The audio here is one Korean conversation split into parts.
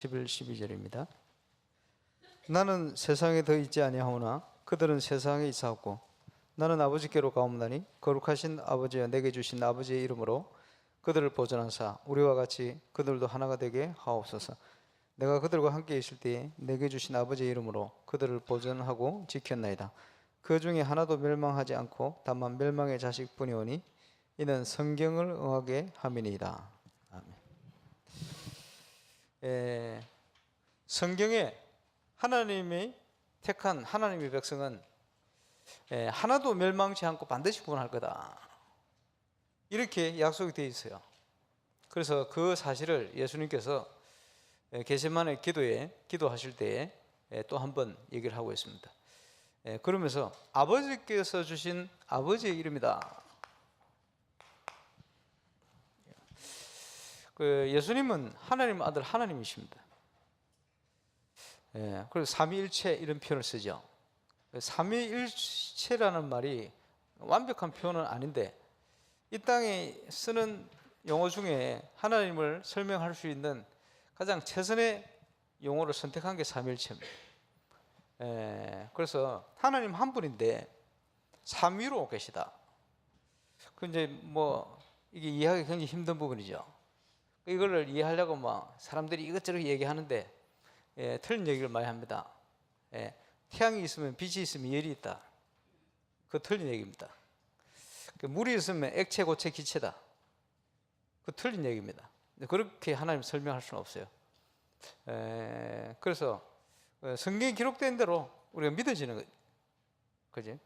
11, 12절입니다. 나는 세상에 더 있지 아니하오나 그들은 세상에 있사옵고 나는 아버지께로 가옵나니 거룩하신 아버지여 내게 주신 아버지의 이름으로 그들을 보존하사 우리와 같이 그들도 하나가 되게 하옵소서. 내가 그들과 함께 있을 때에 내게 주신 아버지의 이름으로 그들을 보존하고 지켰나이다. 그 중에 하나도 멸망하지 않고 다만 멸망의 자식뿐이오니 이는 성경을 응하게 함이니이다. 아멘. 성경에 하나님이 택한 하나님의 백성은 하나도 멸망치 않고 반드시 구원할 거다, 이렇게 약속이 되어 있어요. 그래서 그 사실을 예수님께서 겟세마네 기도에 기도하실 때에 또 한 번 얘기를 하고 있습니다. 그러면서 아버지께서 주신 아버지의 이름이다. 예수님은 하나님 아들 하나님이십니다. 그래서 삼위일체 이런 표현을 쓰죠. 삼위일체라는 말이 완벽한 표현은 아닌데 이 땅에 쓰는 용어 중에 하나님을 설명할 수 있는 가장 최선의 용어를 선택한 게 삼위일체입니다. 그래서 하나님 한 분인데 삼위로 계시다. 근데 뭐 이게 이해하기 굉장히 힘든 부분이죠. 이걸 이해하려고 막 사람들이 이것저것 얘기하는데 틀린 얘기를 많이 합니다. 태양이 있으면 빛이 있으면 열이 있다. 그거 틀린 얘기입니다. 물이 있으면 액체, 고체, 기체다. 그거 틀린 얘기입니다. 그렇게 하나님 설명할 수는 없어요. 그래서 성경에 기록된 대로 우리가 믿어지는 거죠. 그지?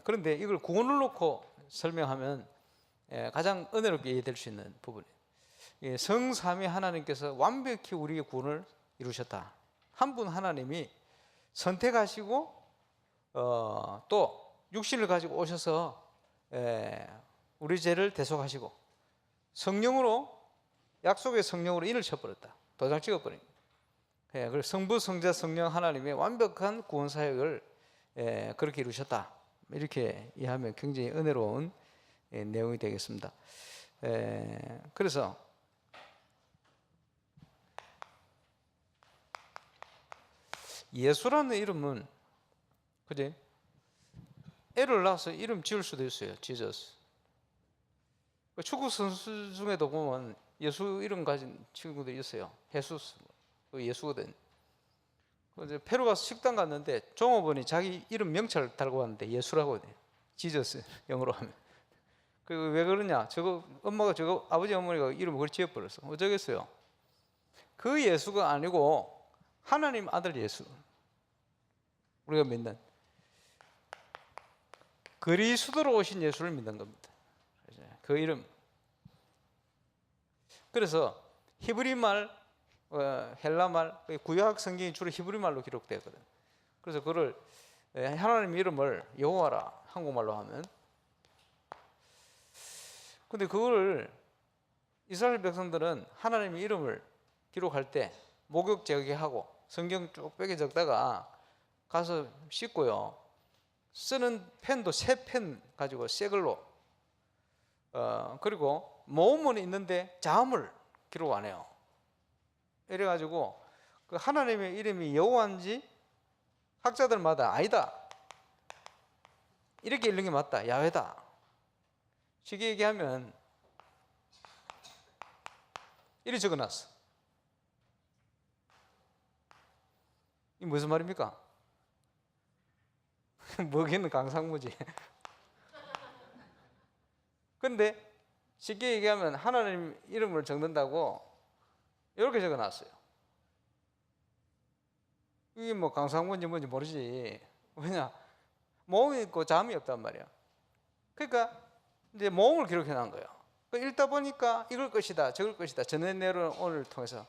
그런데 이걸 구원을 놓고 설명하면 가장 은혜롭게 이해될 수 있는 부분이에요. 성삼위 하나님께서 완벽히 우리의 구원을 이루셨다. 한 분 하나님이 선택하시고 또 육신을 가지고 오셔서 우리 죄를 대속하시고 성령으로, 약속의 성령으로 인을 쳐버렸다. 도장 찍어버린. 그래서 성부, 성자, 성령 하나님의 완벽한 구원 사역을 그렇게 이루셨다. 이렇게 이해하면 굉장히 은혜로운 내용이 되겠습니다. 그래서 예수라는 이름은, 그지? 애를 낳아서 이름 지을 수도 있어요. 지저스. 축구 선수 중에도 보면 예수 이름 가진 친구들이 있어요. 헤수스. 예수거든. 페루 가서 식당 갔는데 종업원이 자기 이름 명찰 달고 왔는데 예수라고 해요. 지저스. 영어로 하면. 왜 그러냐? 저거 엄마가 저거 아버지 어머니가 이름을 그걸 지어버렸어. 어쩌겠어요? 그 예수가 아니고 하나님 아들 예수, 우리가 믿는 그리스도로 오신 예수를 믿는 겁니다. 그 이름. 그래서 히브리 말, 헬라 말, 구약 성경이 주로 히브리 말로 기록되거든. 그래서 그걸 하나님 이름을 여호와라 한국말로 하면. 근데 그걸 이스라엘 백성들은 하나님의 이름을 기록할 때 목욕 제거하고 성경 쭉 빼게 적다가 가서 씻고요. 쓰는 펜도 새 펜 가지고 새 걸로 그리고 모음은 있는데 자음을 기록 안 해요. 이래가지고 그 하나님의 이름이 여호와인지 학자들마다 아니다, 이렇게 읽는 게 맞다, 야훼다. 쉽게 얘기하면 이리 적어놨어. 이 무슨 말입니까? 먹이는 강상무지. 근데 쉽게 얘기하면 하나님 이름을 적는다고 이렇게 적어놨어요. 이게 뭐 강상무인지 뭔지 모르지. 왜냐? 모음이 있고 자음이 없단 말이야. 그러니까 이제 모음을 기록해 놓은 거예요. 읽다 보니까 이걸 것이다, 저걸 것이다, 전해내론을 통해서.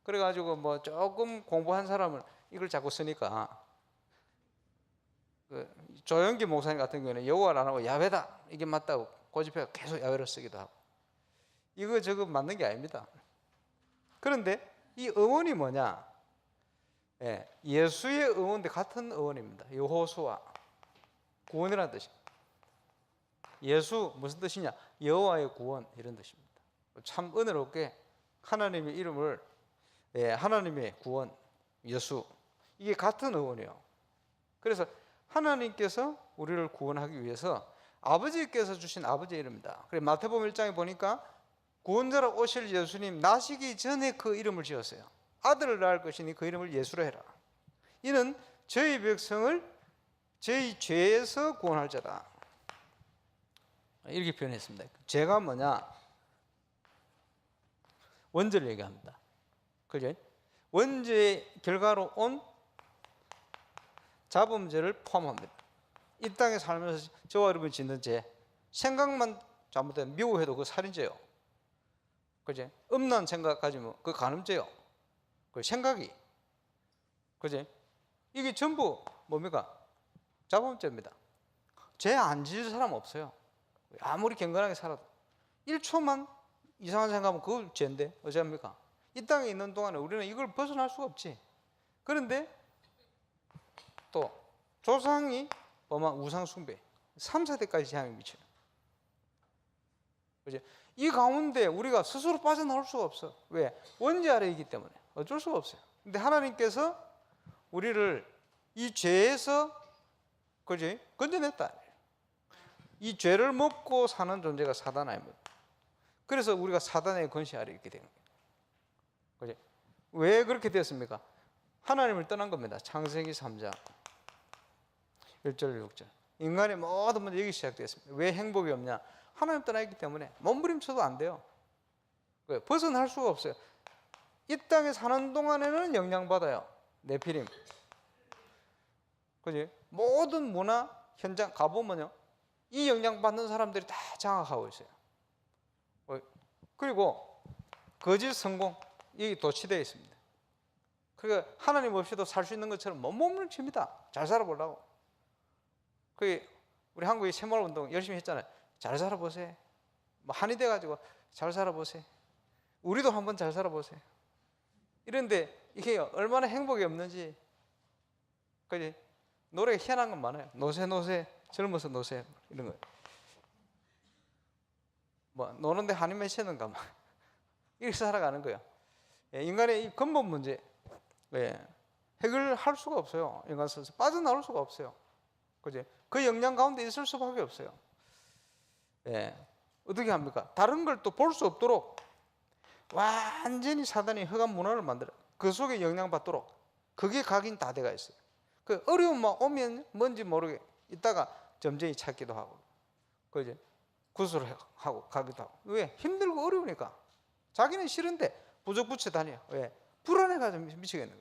그래가지고 뭐 조금 공부한 사람은 이걸 자꾸 쓰니까, 조영기 목사님 같은 경우는 여호와를 안 하고 야훼다, 이게 맞다고 고집해서 계속 야훼를 쓰기도 하고. 이거 저거 맞는 게 아닙니다. 그런데 이 어원이 뭐냐? 예수의 어원인데 같은 어원입니다. 여호수아, 구원이라는 뜻입니다. 예수 무슨 뜻이냐? 여호와의 구원, 이런 뜻입니다. 참 은혜롭게 하나님의 이름을 하나님의 구원, 예수, 이게 같은 의원이에요. 그래서 하나님께서 우리를 구원하기 위해서 아버지께서 주신 아버지의 이름입니다. 그래서 마태복음 1장에 보니까 구원자로 오실 예수님 나시기 전에 그 이름을 지었어요. 아들을 낳을 것이니 그 이름을 예수로 해라. 이는 저희 백성을 저희 죄에서 구원할 자다. 이렇게 표현했습니다. 죄가 뭐냐? 원죄를 얘기합니다. 그죠? 원죄의 결과로 온 자범죄를 포함합니다. 이 땅에 살면서 저와 여러분이 짓는 죄, 생각만 잘못되면 미워해도 그 살인죄요. 그죠? 음란 생각 가지면 그 간음죄요. 그 생각이, 그죠? 이게 전부 뭡니까? 자범죄입니다. 죄 안 지을 사람 없어요. 아무리 경건하게 살아도 1초만 이상한 생각하면 그걸 죄인데 어찌합니까? 이 땅에 있는 동안에 우리는 이걸 벗어날 수가 없지. 그런데 또 조상이 범한 우상 숭배 3, 4대까지 재앙이 미쳐요. 그죠? 이 가운데 우리가 스스로 빠져나올 수가 없어. 왜? 원죄 아래에 있기 때문에 어쩔 수가 없어요. 근데 하나님께서 우리를 이 죄에서, 그지? 건져냈다. 이 죄를 먹고 사는 존재가 사단 아닙니까? 그래서 우리가 사단의 권세 아래 있게 된 거예요. 그지? 왜 그렇게 됐습니까? 하나님을 떠난 겁니다. 창세기 3장 1절 6절. 인간의 모든 문제 여기 시작됐습니다. 왜 행복이 없냐? 하나님 떠나있기 때문에 몸부림쳐도 안 돼요. 왜? 벗어날 수가 없어요. 이 땅에 사는 동안에는 영향받아요. 네피림. 그지? 모든 문화 현장 가보면요, 이 영향받는 사람들이 다 장악하고 있어요. 그리고 거짓 성공, 이 도취되어 있습니다. 그러니까 하나님 없이도 살 수 있는 것처럼 몸부림칩니다. 잘 살아보려고. 우리 한국의 새마을운동 열심히 했잖아요. 잘 살아보세요. 뭐 한이 돼가지고 잘 살아보세요. 우리도 한번 잘 살아보세요. 이런데 이게 얼마나 행복이 없는지. 그지? 노래가 희한한 건 많아요. 노세 노세, 젊어서 노세, 이런 거. 뭐 노는데 한이 맺히는가 막 이렇게 살아가는 거예요. 인간의 이 근본 문제, 해결할 수가 없어요. 인간 스스로 빠져나올 수가 없어요. 그지? 그 영향 가운데 있을 수밖에 없어요. 어떻게 합니까? 다른 걸 또 볼 수 없도록 완전히 사단이 흑암 문화를 만들어 그 속에 영향받도록 그게 각인 다 돼가 있어요. 그 어려움만 오면 뭔지 모르게 있다가 점쟁이 찾기도 하고, 그지? 구슬을 하고 가기도 하고. 왜? 힘들고 어려우니까. 자기는 싫은데 부적붙여 다녀. 왜? 불안해가지고 미치겠는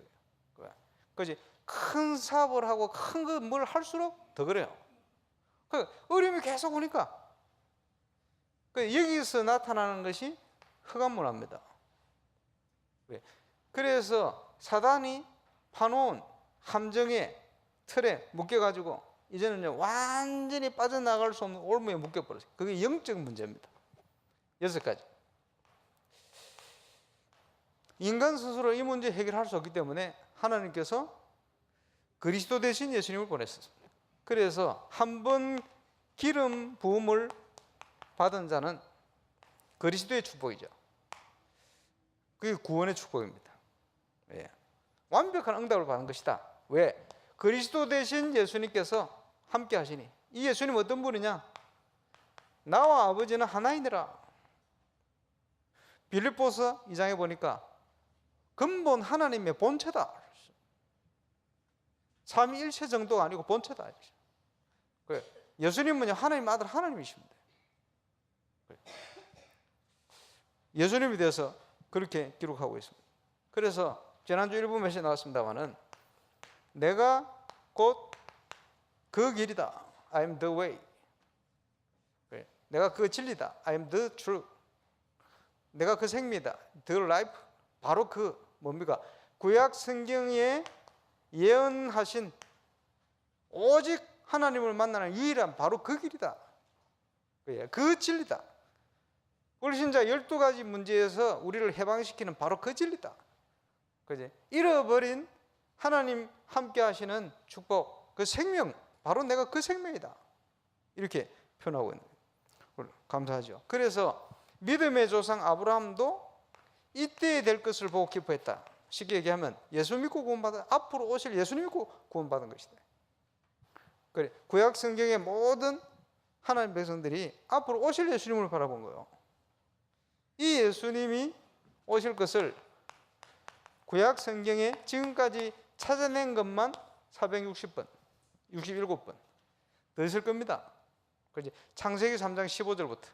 거예요. 그지? 큰 사업을 하고 큰 거 뭘 할수록 더 그래요. 그 어려움이 계속 오니까. 여기서 나타나는 것이 흑암문화입니다. 그래서 사단이 파놓은 함정의 틀에 묶여가지고 이제는 완전히 빠져나갈 수 없는 올무에 묶여버렸어요. 그게 영적 문제입니다. 6가지. 인간 스스로 이 문제 해결할 수 없기 때문에 하나님께서 그리스도 대신 예수님을 보냈습니다. 그래서 한 번 기름 부음을 받은 자는 그리스도의 축복이죠. 그게 구원의 축복입니다. 완벽한 응답을 받은 것이다. 왜? 그리스도 대신 예수님께서 함께 하시니. 이 예수님 어떤 분이냐? 나와 아버지는 하나이니라. 빌립보서 2장에 보니까 근본 하나님의 본체다. 삼위일체 정도가 아니고 본체다. 예수님은 하나님 아들 하나님이십니다. 예수님에 대해서 그렇게 기록하고 있습니다. 그래서 지난주 일부 메시지 나왔습니다마는 내가 곧 그 길이다. I am the way. 내가 그 진리다. I am the truth. 내가 그 생미다. The life. 바로 그 뭡니까? 구약 성경에 예언하신 오직 하나님을 만나는 유일한 바로 그 길이다. 그 진리다. 불신자 12가지 문제에서 우리를 해방시키는 바로 그 진리다. 그지? 잃어버린 하나님 함께 하시는 축복, 그 생명, 바로 내가 그 생명이다. 이렇게 표현하고 있는 거예요. 감사하죠. 그래서 믿음의 조상 아브라함도 이때에 될 것을 보고 기뻐했다. 쉽게 얘기하면 예수 믿고 구원받은, 앞으로 오실 예수 믿고 구원받은 것이다. 그래, 구약 성경의 모든 하나님 백성들이 앞으로 오실 예수님을 바라본 거예요. 이 예수님이 오실 것을 구약 성경에 지금까지 찾아낸 것만 460번, 67번 더 있을 겁니다. 그렇지? 창세기 3장 15절부터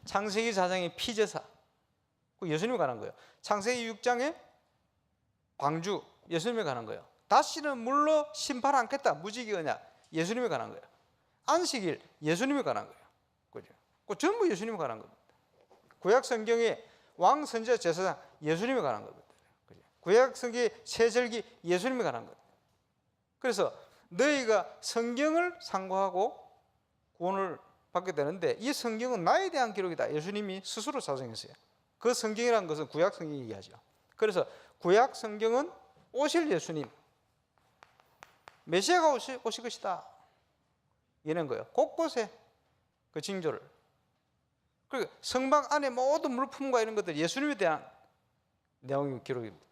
창세기 4장의 피제사, 예수님에 관한 거예요. 창세기 6장에 방주, 예수님에 관한 거예요. 다시는 물로 심판 않겠다, 무지개언약, 예수님에 관한 거예요. 안식일, 예수님에 관한 거예요. 그죠? 전부 예수님에 관한 겁니다. 구약 성경의 왕, 선지자, 제사장, 예수님에 관한 겁니다. 그죠? 구약 성경의 세절기, 예수님에 관한 겁니다. 그래서 너희가 성경을 상고하고 구원을 받게 되는데, 이 성경은 나에 대한 기록이다. 예수님이 스스로 사정했어요. 그 성경이라는 것은 구약 성경이 얘기하죠. 그래서 구약 성경은 오실 예수님, 메시아가 오실 것이다, 이런 거예요. 곳곳에 그 징조를. 그리고 성막 안에 모든 물품과 이런 것들 예수님에 대한 내용이 기록입니다.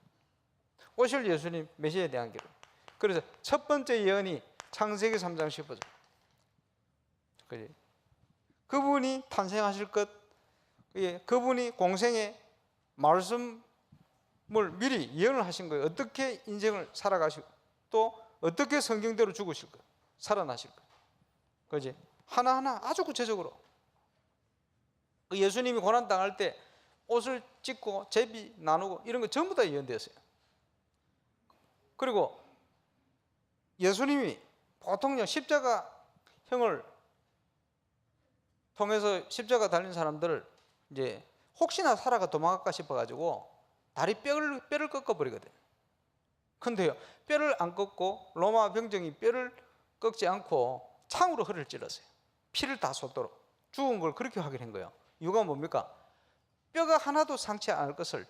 오실 예수님, 메시아에 대한 기록. 그래서 첫 번째 예언이 창세기 3장 15절. 그지? 그분이 탄생하실 것, 그분이 공생의 말씀을 미리 예언을 하신 거예요. 어떻게 인생을 살아가시고 또 어떻게 성경대로 죽으실 것, 살아나실 것. 그지? 하나하나 아주 구체적으로. 예수님이 고난당할 때 옷을 찢고 제비 나누고 이런 거 전부 다 예언되었어요. 그리고 예수님이 보통요, 십자가형을 통해서 십자가 달린 사람들을 이제 혹시나 살아가 도망갈까 싶어가지고 다리 뼈를 꺾어버리거든요. 근데요, 뼈를 안 꺾고 로마 병정이 뼈를 꺾지 않고 창으로 허리를 찔렀어요. 피를 다 쏟도록. 죽은 걸 그렇게 확인한 거예요. 이유가 뭡니까? 뼈가 하나도 상치 않을 것을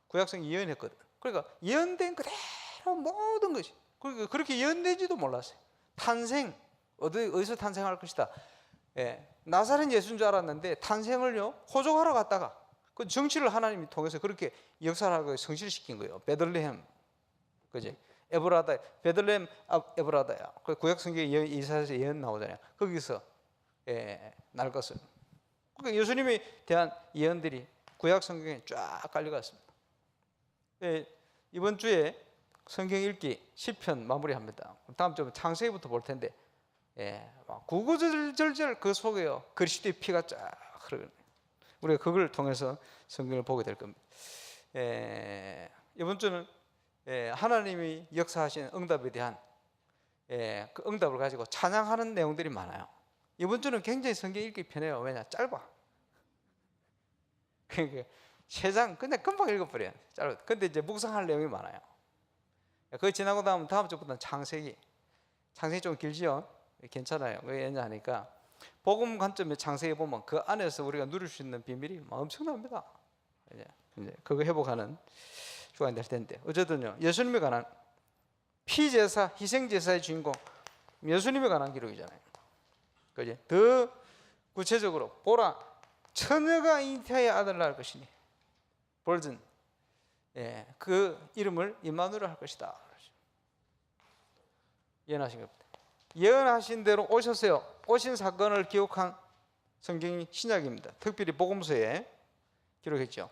구약성이 예언했거든. 그러니까 예언된 그대로 모든 것이, 그러니까 그렇게 예언된지도 몰랐어요. 탄생, 어디서 탄생할 것이다. 나사렛 예수인 줄 알았는데 탄생을요, 호족하러 갔다가 그 정치를 하나님이 통해서 그렇게 역사하고 성실시킨 거예요. 베들레헴, 그지? 에브라다, 베들레헴 에브라다야. 그 구약 성경에 이사야서 예언 나오잖아요. 거기서 날 것을. 그러니까 예수님에 대한 예언들이 구약 성경에 쫙 깔려갔습니다. 이번 주에 성경 읽기 시편 마무리합니다. 다음 주에 창세기부터 볼 텐데, 구구절절 그 속에요, 그리스도의 피가 쫙 흐르거든요. 우리가 그걸 통해서 성경을 보게 될 겁니다. 이번 주는 하나님이 역사하신 응답에 대한 그 응답을 가지고 찬양하는 내용들이 많아요. 이번 주는 굉장히 성경 읽기 편해요. 왜냐? 짧아. 그러니까 3장 그냥 금방 읽어버려요. 짧아. 근데 이제 묵상할 내용이 많아요. 그거 지나고 나면 다음 주부터는 창세기 좀 길지요? 괜찮아요. 왜냐하니까 복음 관점의 창세기 보면 그 안에서 우리가 누릴 수 있는 비밀이 엄청납니다. 이제 그거 회복하는 주간이 될 텐데, 어쨌든요, 예수님에 관한 피제사, 희생제사의 주인공 예수님에 관한 기록이잖아요. 그지? 더 구체적으로 보라, 처녀가 잉태하여 아들 낳을 것이니 벌든, 그 이름을 임마누엘 할 것이다. 예언하신 겁니다. 예언하신 대로 오셨어요. 오신 사건을 기록한 성경이 신약입니다. 특별히 복음서에 기록했죠.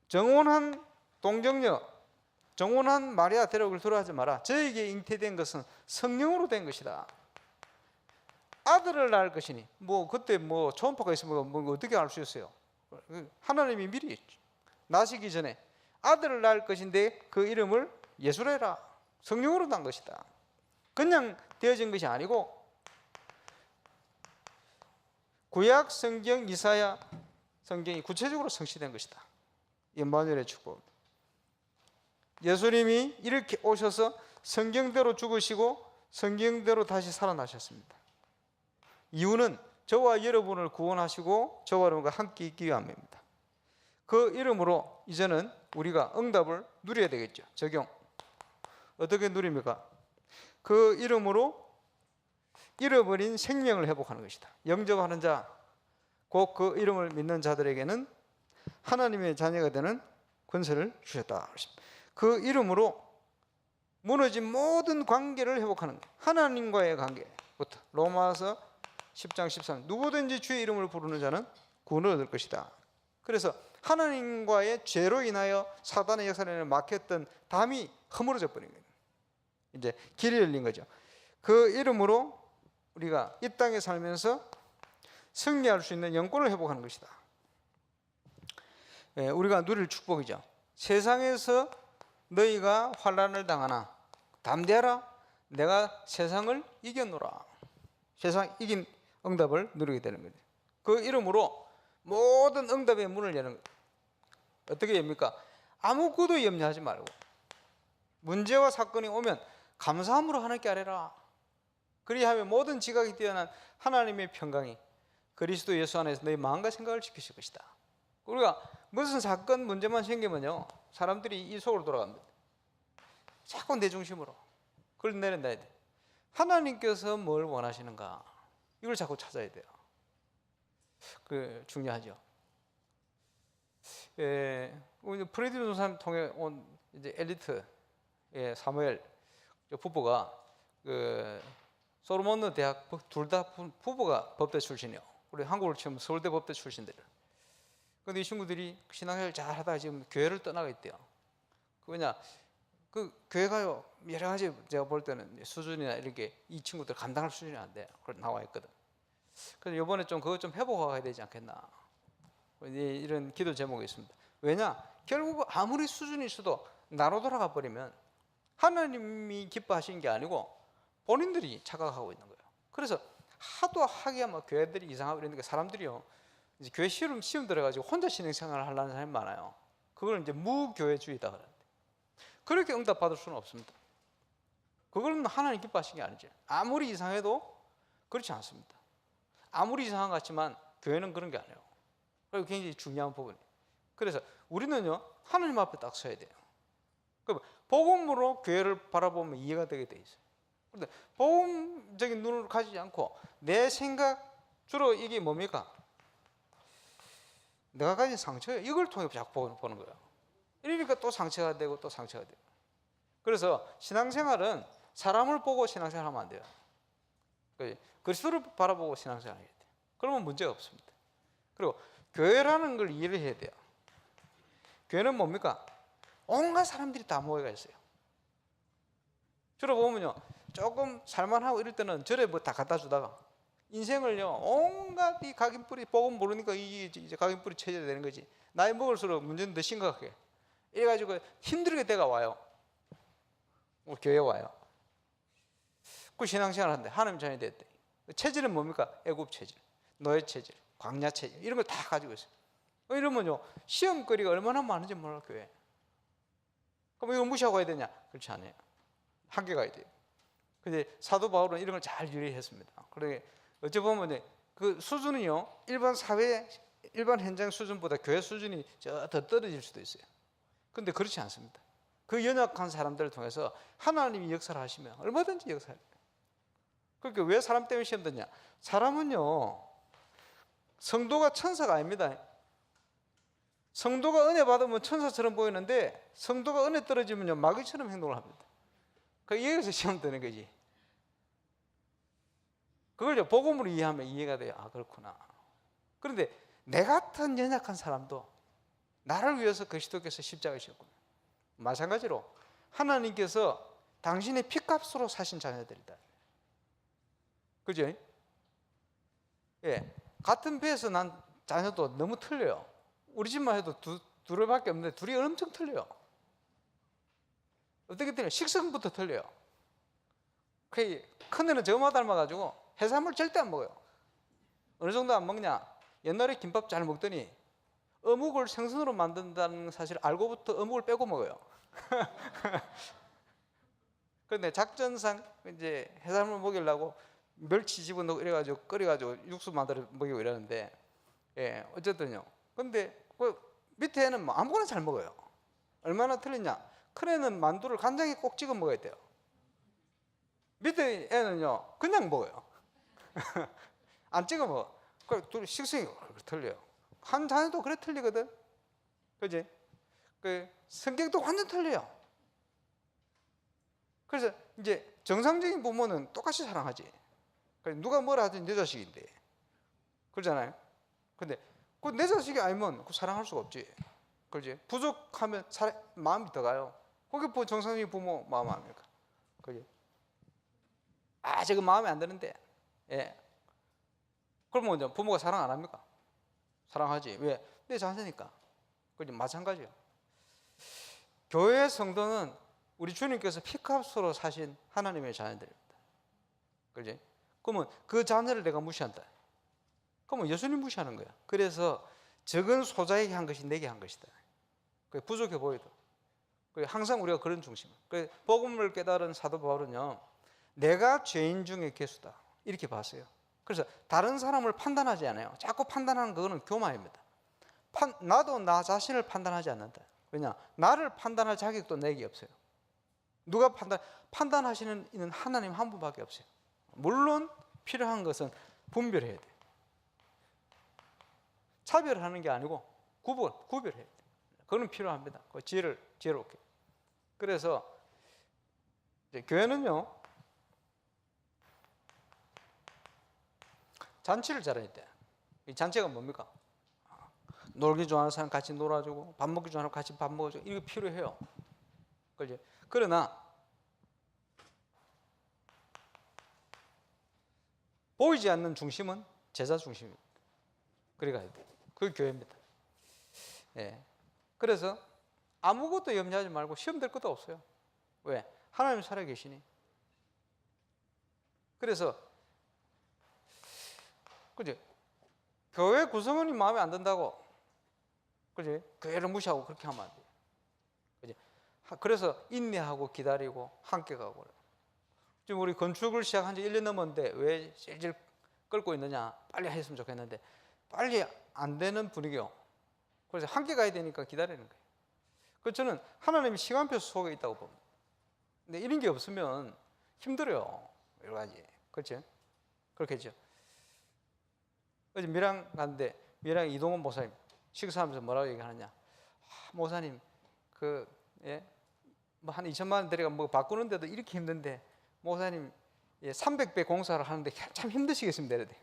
정혼한 동정녀, 정혼한 마리아 데려오길 두려워하지 마라. 저에게 잉태된 것은 성령으로 된 것이다. 아들을 낳을 것이니, 그때 초음파가 있으면 어떻게 알 수 있어요? 하나님이 미리 나시기 전에 아들을 낳을 것인데 그 이름을 예수래라. 성령으로 난 것이다. 그냥 되어진 것이 아니고 구약 성경 이사야 성경이 구체적으로 성취된 것이다. 임마누엘의 축복. 예수님이 이렇게 오셔서 성경대로 죽으시고 성경대로 다시 살아나셨습니다. 이유는 저와 여러분을 구원하시고 저와 여러분과 함께 있기 위함입니다. 그 이름으로 이제는 우리가 응답을 누려야 되겠죠. 적용. 어떻게 누립니까? 그 이름으로 잃어버린 생명을 회복하는 것이다. 영접하는 자, 곧 그 이름을 믿는 자들에게는 하나님의 자녀가 되는 권세를 주셨다. 그 이름으로 무너진 모든 관계를 회복하는 거예요. 하나님과의 관계부터. 로마서 10장 13 누구든지 주의 이름을 부르는 자는 구원을 얻을 것이다. 그래서 하나님과의 죄로 인하여 사단의 역사를 막혔던 담이 허물어져 버린 거예요. 이제 길이 열린 거죠. 그 이름으로 우리가 이 땅에 살면서 승리할 수 있는 영권을 회복하는 것이다. 우리가 누릴 축복이죠. 세상에서 너희가 환난을 당하나 담대하라. 내가 세상을 이겼노라. 세상 이긴 응답을 누리게 되는 거죠. 그 이름으로 모든 응답의 문을 여는 거예요. 어떻게 엽니까? 아무것도 염려하지 말고 문제와 사건이 오면 감사함으로 하나님께 아뢰라. 그리하면 모든 지각이 뛰어난 하나님의 평강이 그리스도 예수 안에서 너희 마음과 생각을 지키실 것이다. 우리가 무슨 사건 문제만 생기면요 사람들이 이 속으로 돌아갑니다. 자꾸 내 중심으로 그걸 내려놔야 돼. 하나님께서 뭘 원하시는가 이걸 자꾸 찾아야 돼요. 그 중요하죠. 프레디 조사님 통해 온 이제 엘리트 사무엘 부부가 그 솔로몬 대학 둘 다 부부가 법대 출신이요. 우리 한국으로 치면 서울대 법대 출신들. 그런데 이 친구들이 신앙생활 잘 하다가 지금 교회를 떠나가 있대요. 그 왜냐 그 교회가요 여러 가지 제가 볼 때는 수준이나 이렇게 이 친구들 감당할 수준이 안 돼요. 그걸 나와 있거든. 그래서 이번에 좀 그거 좀 회복해야 되지 않겠나 이런 기도 제목이 있습니다. 왜냐 결국 아무리 수준이 있어도 나로 돌아가 버리면 하나님이 기뻐하시는 게 아니고 본인들이 착각하고 있는 거예요. 그래서 하도 하기야 뭐 교회들이 이상하고 이러니까 사람들이요 이제 교회 시험 들어가지고 혼자 신앙생활을 하려는 사람이 많아요. 그걸 이제 무교회주의다 그러는데 그렇게 응답 받을 수는 없습니다. 그걸 하나님 기뻐하시는 게 아니죠. 아무리 이상해도 그렇지 않습니다. 아무리 이상한 것 같지만 교회는 그런 게 아니에요. 그리고 굉장히 중요한 부분이에요. 그래서 우리는요 하나님 앞에 딱 서야 돼요. 그럼 복음으로 교회를 바라보면 이해가 되게 돼 있어요. 그런데 복음적인 눈을 가지지 않고 내 생각 주로 이게 뭡니까? 내가 가진 상처예요. 이걸 통해 자꾸 보는 거예요. 이러니까 또 상처가 되고 또 상처가 돼요. 그래서 신앙생활은 사람을 보고 신앙생활하면 안 돼요. 그리스도를 바라보고 신앙생활 해야 돼요. 그러면 문제가 없습니다. 그리고 교회라는 걸 이해를 해야 돼요. 교회는 뭡니까? 온갖 사람들이 다 모여가 있어요. 주로 보면요 조금 살만하고 이럴 때는 절에 뭐 다 갖다 주다가 인생을요 온갖 이 각인뿌리 복음 모르니까 이제 각인뿌리 쳐야 되는 거지. 나이 먹을수록 문제는 더 심각하게 이래가지고 힘들게 돼가 와요. 교회 와요. 그 신앙생활 하는데 하나님 자녀이 됐대. 체질은 뭡니까? 애굽 체질, 노예 체질, 광야 체질 이런 걸 다 가지고 있어요. 이러면요 시험거리가 얼마나 많은지 몰라 교회. 그럼 이거 무시하고 가야 되냐? 그렇지 않아요. 함께 가야 돼요. 근데 사도 바울은 이런 걸 잘 유리했습니다. 그러게 어찌 보면 그 수준이요 일반 사회, 일반 현장 수준보다 교회 수준이 더 떨어질 수도 있어요. 그런데 그렇지 않습니다. 그 연약한 사람들을 통해서 하나님이 역사를 하시면 얼마든지 역사해요. 그러니까 왜 사람 때문에 시험 듣냐? 사람은요 성도가 천사가 아닙니다. 성도가 은혜 받으면 천사처럼 보이는데 성도가 은혜 떨어지면요 마귀처럼 행동을 합니다. 여기서 시험 드는 거지. 그걸 복음으로 이해하면 이해가 돼요. 아 그렇구나. 그런데 내 같은 연약한 사람도 나를 위해서 그리스도께서 십자가에 지셨구나. 마찬가지로 하나님께서 당신의 피값으로 사신 자녀들이다. 그죠? 예, 같은 배에서 난 자녀도 너무 틀려요. 우리 집만 해도 둘밖에 없는데 둘이 엄청 틀려요. 어떻게 틀려요? 식성부터 틀려요. 큰애는 저만 닮아가지고 해산물 절대 안 먹어요. 어느 정도 안 먹냐? 옛날에 김밥 잘 먹더니 어묵을 생선으로 만든다는 사실을 알고부터 어묵을 빼고 먹어요. 그런데 작전상 이제 해산물 먹이려고 멸치 집어넣고 이래가지고 끓여가지고 육수 만들어 먹이고 이러는데, 예, 어쨌든요. 근데 그 밑에 애는 뭐 아무거나 잘 먹어요. 얼마나 틀리냐? 큰 애는 만두를 간장에 꼭 찍어 먹어야 돼요. 밑에 애는요 그냥 먹어요. 안 찍어 먹어. 그 둘이 식성이 틀려요. 한 자녀도 그래 틀리거든. 그지? 그 성격도 완전 틀려요. 그래서 이제 정상적인 부모는 똑같이 사랑하지. 누가 뭐라 하든 내 자식인데. 그러잖아요. 근데 그 내 자식이 아니면 그 사랑할 수가 없지. 그지? 부족하면 마음이 더 가요. 그게 뭐 정상적인 부모 마음 아닙니까? 그지? 아, 저거 마음에 안 드는데. 예. 그러면 이제 부모가 사랑 안 합니까? 사랑하지. 왜? 내 자녀니까. 그지? 마찬가지요. 교회 성도는 우리 주님께서 피값으로 사신 하나님의 자녀들입니다. 그지? 그러면 그 자녀를 내가 무시한다. 그러면 예수님 무시하는 거야. 그래서 적은 소자에게 한 것이 내게 한 것이다. 그게 부족해 보여도. 항상 우리가 그런 중심. 복음을 깨달은 사도 바울은요, 내가 죄인 중에 괴수다 이렇게 봤어요. 그래서 다른 사람을 판단하지 않아요. 자꾸 판단하는 그거는 교만입니다. 나도 나 자신을 판단하지 않는다. 왜냐? 나를 판단할 자격도 내게 없어요. 누가 판단하시는 이는 하나님 한 분밖에 없어요. 물론 필요한 것은 분별해야 돼. 차별하는 게 아니고 구별해야 돼. 그거는 필요합니다. 그 지혜롭게. 그래서 이제 교회는요, 잔치를 잘해야 돼. 이 잔치가 뭡니까? 놀기 좋아하는 사람 같이 놀아주고, 밥 먹기 좋아하는 사람 같이 밥 먹어주고, 이거 필요해요. 그죠? 그러나 보이지 않는 중심은 제자 중심입니다. 그래 가야 돼. 그게 교회입니다. 예. 그래서 아무것도 염려하지 말고 시험 될 것도 없어요. 왜? 하나님 살아 계시니. 그래서 그지? 교회 구성원이 마음에 안 든다고, 그지? 교회를 무시하고 그렇게 하면 안 돼. 그지? 그래서 인내하고 기다리고 함께 가고. 지금 우리 건축을 시작한 지 1년 넘었는데 왜 질질 끌고 있느냐? 빨리 했으면 좋겠는데 빨리 안 되는 분위기요. 그래서 함께 가야 되니까 기다리는 거예요. 그래서 저는 하나님이 시간표 속에 있다고 봅니다. 근데 이런 게 없으면 힘들어요. 여러 가지. 그렇죠? 그렇겠죠. 어제 밀양 갔는데 밀양 이동원 목사님 식사하면서 뭐라고 얘기하느냐? 목사님 뭐 한 2천만 원 들여가 뭐 바꾸는데도 이렇게 힘든데 목사님 300배 공사를 하는데 참 힘드시겠습니다. 이래.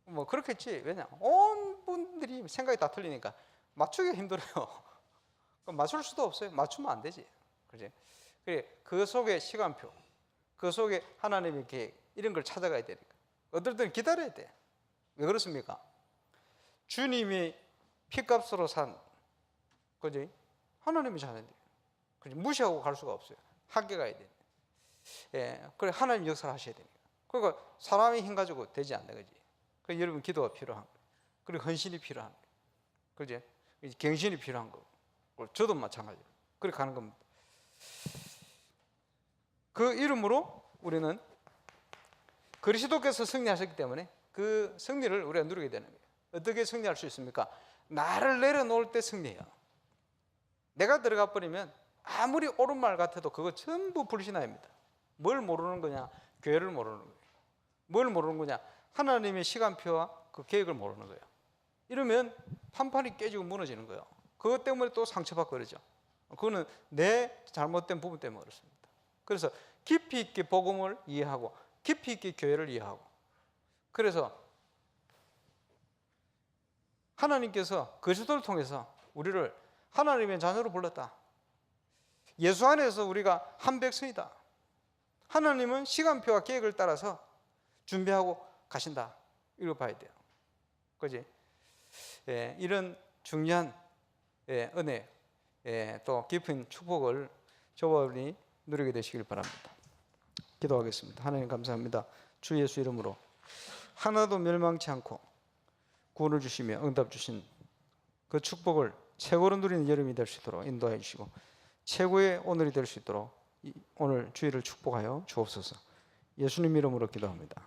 뭐 그렇겠지. 왜냐? 온 분들이 생각이 다 틀리니까 맞추기가 힘들어요. 맞출 수도 없어요. 맞추면 안 되지. 그지? 그 속에 시간표, 그 속에 하나님이 이렇게 이런 걸 찾아가야 되니까. 어떨 때는 기다려야 돼. 왜 그렇습니까? 주님이 피값으로 산, 그지? 하나님이 자는데, 그지? 무시하고 갈 수가 없어요. 함께 가야 돼. 예, 그래 하나님 역사를 하셔야 되니까. 그러니까 사람의 힘 가지고 되지 않는 거지. 그러니까 여러분 기도가 필요한 거, 그리고 헌신이 필요한 거, 그지? 경신이 필요한 거. 저도 마찬가지로 그렇게 가는 겁니다. 그 이름으로 우리는 그리스도께서 승리하셨기 때문에 그 승리를 우리가 누리게 되는 거예요. 어떻게 승리할 수 있습니까? 나를 내려놓을 때 승리해요. 내가 들어가 버리면 아무리 옳은 말 같아도 그거 전부 불신앙입니다. 뭘 모르는 거냐? 교회를 모르는 거예요. 뭘 모르는 거냐? 하나님의 시간표와 그 계획을 모르는 거예요. 이러면 판판이 깨지고 무너지는 거예요. 그것 때문에 또 상처받고 그러죠. 그거는 내 잘못된 부분 때문에 그렇습니다. 그래서 깊이 있게 복음을 이해하고 깊이 있게 교회를 이해하고, 그래서 하나님께서 그리스도를 통해서 우리를 하나님의 자녀로 불렀다. 예수 안에서 우리가 한 백성이다. 하나님은 시간표와 계획을 따라서 준비하고 가신다. 이거 봐야 돼요. 그지? 예, 이런 중요한 은혜, 또 깊은 축복을 저와 우리 누리게 되시길 바랍니다. 기도하겠습니다. 하나님 감사합니다. 주 예수 이름으로 하나도 멸망치 않고 구원을 주시며 응답 주신 그 축복을 최고로 누리는 여름이 될 수 있도록 인도해 주시고 최고의 오늘이 될 수 있도록 오늘 주일을 축복하여 주옵소서. 예수님 이름으로 기도합니다.